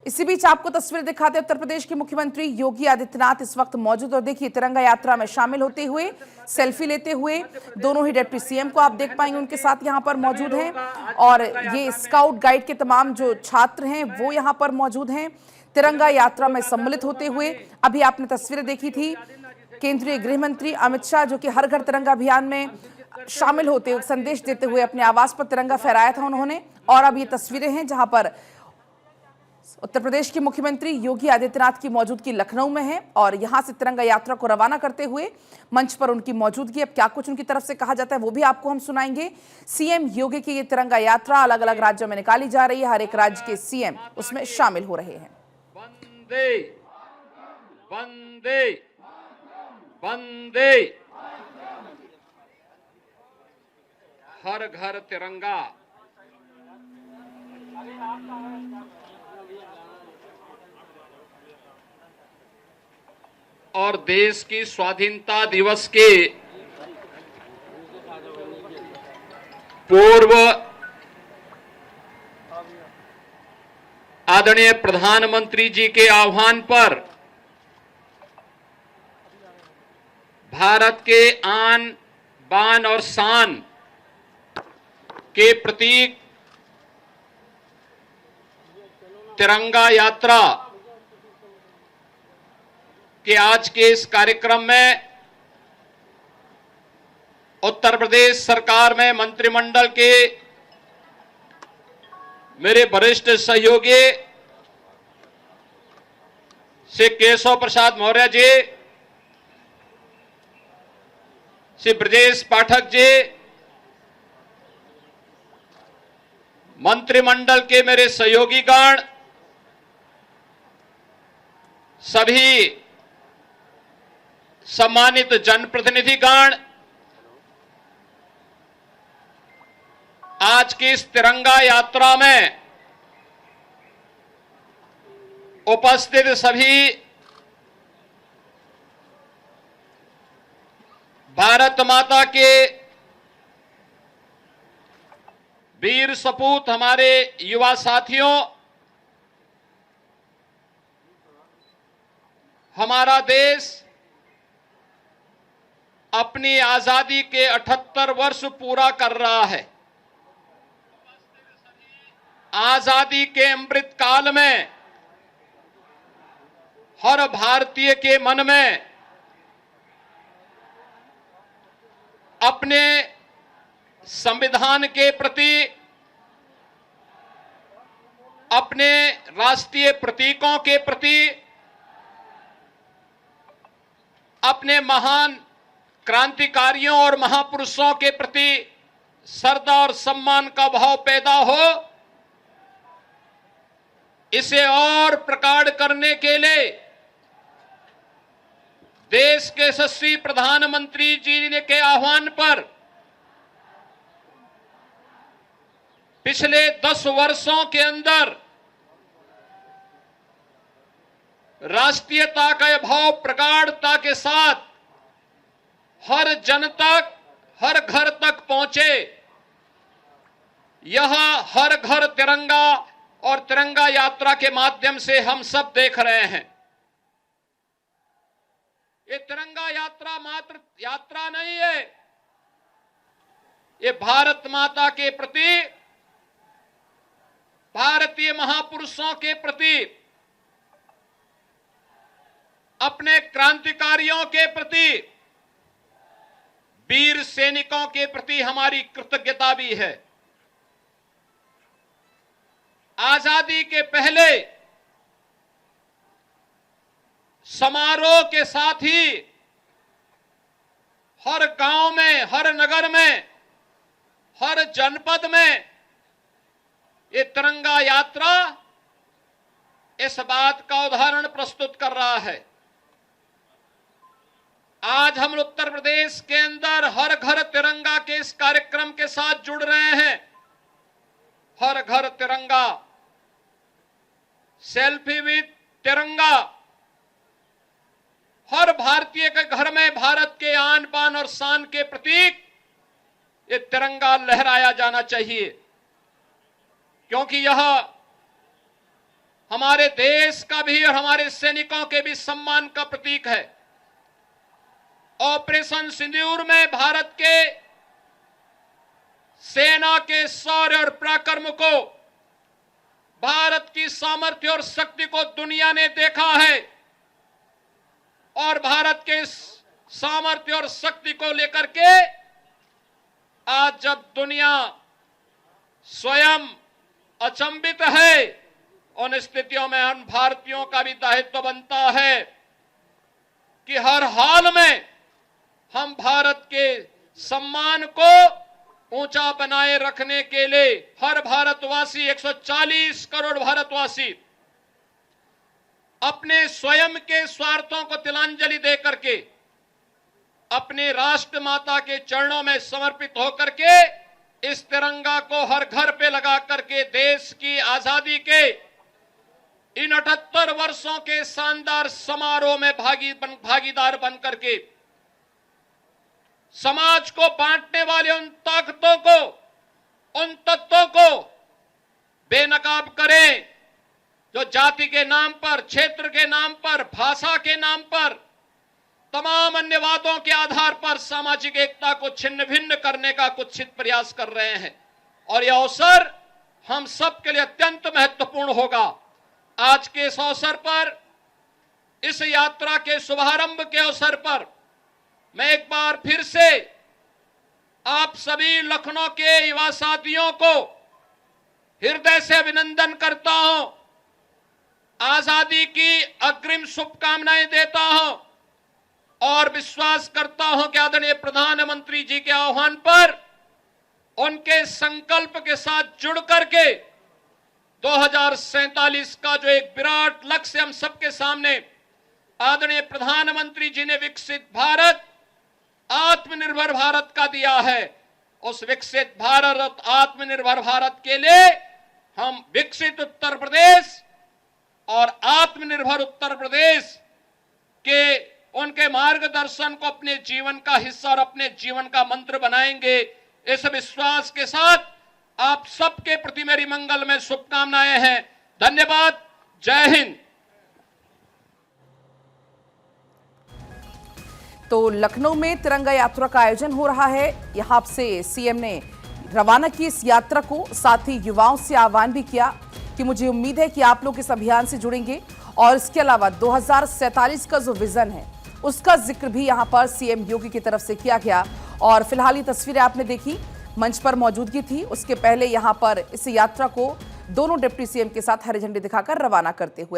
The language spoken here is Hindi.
इसी बीच आपको तस्वीर दिखाते उत्तर प्रदेश के मुख्यमंत्री योगी आदित्यनाथ इस वक्त मौजूद और देखिए तिरंगा यात्रा में शामिल होते हुए सेल्फी लेते हुए दोनों ही डिप्टी सीएम को आप देख पाएंगे उनके साथ यहां पर मौजूद हैं और ये स्काउट गाइड के तमाम जो छात्र हैं वो यहां पर मौजूद हैं तिरंगा यात्रा में सम्मिलित होते हुए। अभी आपने तस्वीरें देखी थी केंद्रीय गृह मंत्री अमित शाह जो कि हर घर तिरंगा अभियान में शामिल होते हुए संदेश देते हुए अपने आवास पर तिरंगा फहराया था उन्होंने। और अब ये तस्वीरें हैं जहां पर उत्तर प्रदेश के मुख्यमंत्री योगी आदित्यनाथ की मौजूदगी लखनऊ में है और यहां से तिरंगा यात्रा को रवाना करते हुए मंच पर उनकी मौजूदगी। अब क्या कुछ उनकी तरफ से कहा जाता है वो भी आपको हम सुनाएंगे। सीएम योगी की ये तिरंगा यात्रा अलग अलग राज्यों में निकाली जा रही है, हर एक राज्य के सीएम उसमें शामिल हो रहे हैं। वंदे वंदे वंदे हर घर तिरंगा। और देश की स्वाधीनता दिवस के पूर्व आदरणीय प्रधानमंत्री जी के आह्वान पर भारत के आन बान और शान के प्रतीक तिरंगा यात्रा कि आज के इस कार्यक्रम में उत्तर प्रदेश सरकार में मंत्रिमंडल के मेरे वरिष्ठ सहयोगी श्री केशव प्रसाद मौर्य जी, श्री ब्रजेश पाठक जी, मंत्रिमंडल के मेरे सहयोगीगण, सभी सम्मानित जनप्रतिनिधिगण, आज की इस तिरंगा यात्रा में उपस्थित सभी भारत माता के वीर सपूत हमारे युवा साथियों, हमारा देश अपनी आजादी के 78 वर्ष पूरा कर रहा है। आजादी के अमृत काल में हर भारतीय के मन में अपने संविधान के प्रति, अपने राष्ट्रीय प्रतीकों के प्रति, अपने महान क्रांतिकारियों और महापुरुषों के प्रति श्रद्धा और सम्मान का भाव पैदा हो। इसे और प्रगाढ़ करने के लिए देश के यशस्वी प्रधानमंत्री जी ने के आह्वान पर पिछले 10 वर्षों के अंदर राष्ट्रीयता का भाव प्रगाढ़ता के साथ हर जन तक, हर घर तक पहुंचे। यह हर घर तिरंगा और तिरंगा यात्रा के माध्यम से हम सब देख रहे हैं। ये तिरंगा यात्रा मात्र यात्रा नहीं है, ये भारत माता के प्रति, भारतीय महापुरुषों के प्रति, अपने क्रांतिकारियों के प्रति, वीर सैनिकों के प्रति हमारी कृतज्ञता भी है। आजादी के पहले समारोह के साथ ही हर गांव में, हर नगर में, हर जनपद में ये तिरंगा यात्रा इस बात का उदाहरण प्रस्तुत कर रहा है। आज हम उत्तर प्रदेश के अंदर हर घर तिरंगा के इस कार्यक्रम के साथ जुड़ रहे हैं। हर घर तिरंगा, सेल्फी विद तिरंगा, हर भारतीय के घर में भारत के आन बान और शान के प्रतीक ये तिरंगा लहराया जाना चाहिए, क्योंकि यह हमारे देश का भी और हमारे सैनिकों के भी सम्मान का प्रतीक है। ऑपरेशन सिंदूर में भारत के सेना के शौर्य और पराक्रम को, भारत की सामर्थ्य और शक्ति को दुनिया ने देखा है और भारत के सामर्थ्य और शक्ति को लेकर के आज जब दुनिया स्वयं अचंभित है, उन स्थितियों में हम भारतीयों का भी दायित्व बनता है कि हर हाल में हम भारत के सम्मान को ऊंचा बनाए रखने के लिए हर भारतवासी, 140 करोड़ भारतवासी अपने स्वयं के स्वार्थों को तिलांजलि दे करके अपने राष्ट्र माता के चरणों में समर्पित होकर के इस तिरंगा को हर घर पे लगा करके देश की आजादी के इन 78 वर्षों के शानदार समारोह में भागीदार बन करके समाज को बांटने वाले उन ताकतों को, उन तत्वों को बेनकाब करें जो जाति के नाम पर, क्षेत्र के नाम पर, भाषा के नाम पर, तमाम अन्य वादों के आधार पर सामाजिक एकता को छिन्न भिन्न करने का कुत्सित प्रयास कर रहे हैं। और यह अवसर हम सब के लिए अत्यंत महत्वपूर्ण होगा। आज के इस अवसर पर, इस यात्रा के शुभारंभ के अवसर पर मैं एक बार फिर से आप सभी लखनऊ के युवा साथियों को हृदय से अभिनंदन करता हूं, आजादी की अग्रिम शुभकामनाएं देता हूं और विश्वास करता हूं कि आदरणीय प्रधानमंत्री जी के आह्वान पर उनके संकल्प के साथ जुड़ करके 2047 का जो एक विराट लक्ष्य हम सबके सामने आदरणीय प्रधानमंत्री जी ने विकसित भारत, आत्मनिर्भर भारत का दिया है, उस विकसित भारत, आत्मनिर्भर भारत के लिए हम विकसित उत्तर प्रदेश और आत्मनिर्भर उत्तर प्रदेश के उनके मार्गदर्शन को अपने जीवन का हिस्सा और अपने जीवन का मंत्र बनाएंगे। इस विश्वास के साथ आप सबके प्रति मेरी मंगलमय शुभकामनाएं हैं। धन्यवाद। जय हिंद। तो लखनऊ में तिरंगा यात्रा का आयोजन हो रहा है। यहां से सीएम ने रवाना की इस यात्रा को, साथ ही युवाओं से आह्वान भी किया कि मुझे उम्मीद है कि आप लोग इस अभियान से जुड़ेंगे और इसके अलावा 2047 का जो विजन है उसका जिक्र भी यहां पर सीएम योगी की तरफ से किया गया। और फिलहाल ये तस्वीरें आपने देखी, मंच पर मौजूदगी थी। उसके पहले यहां पर इस यात्रा को दोनों डिप्टी सीएम के साथ हरी झंडी दिखाकर रवाना करते हुए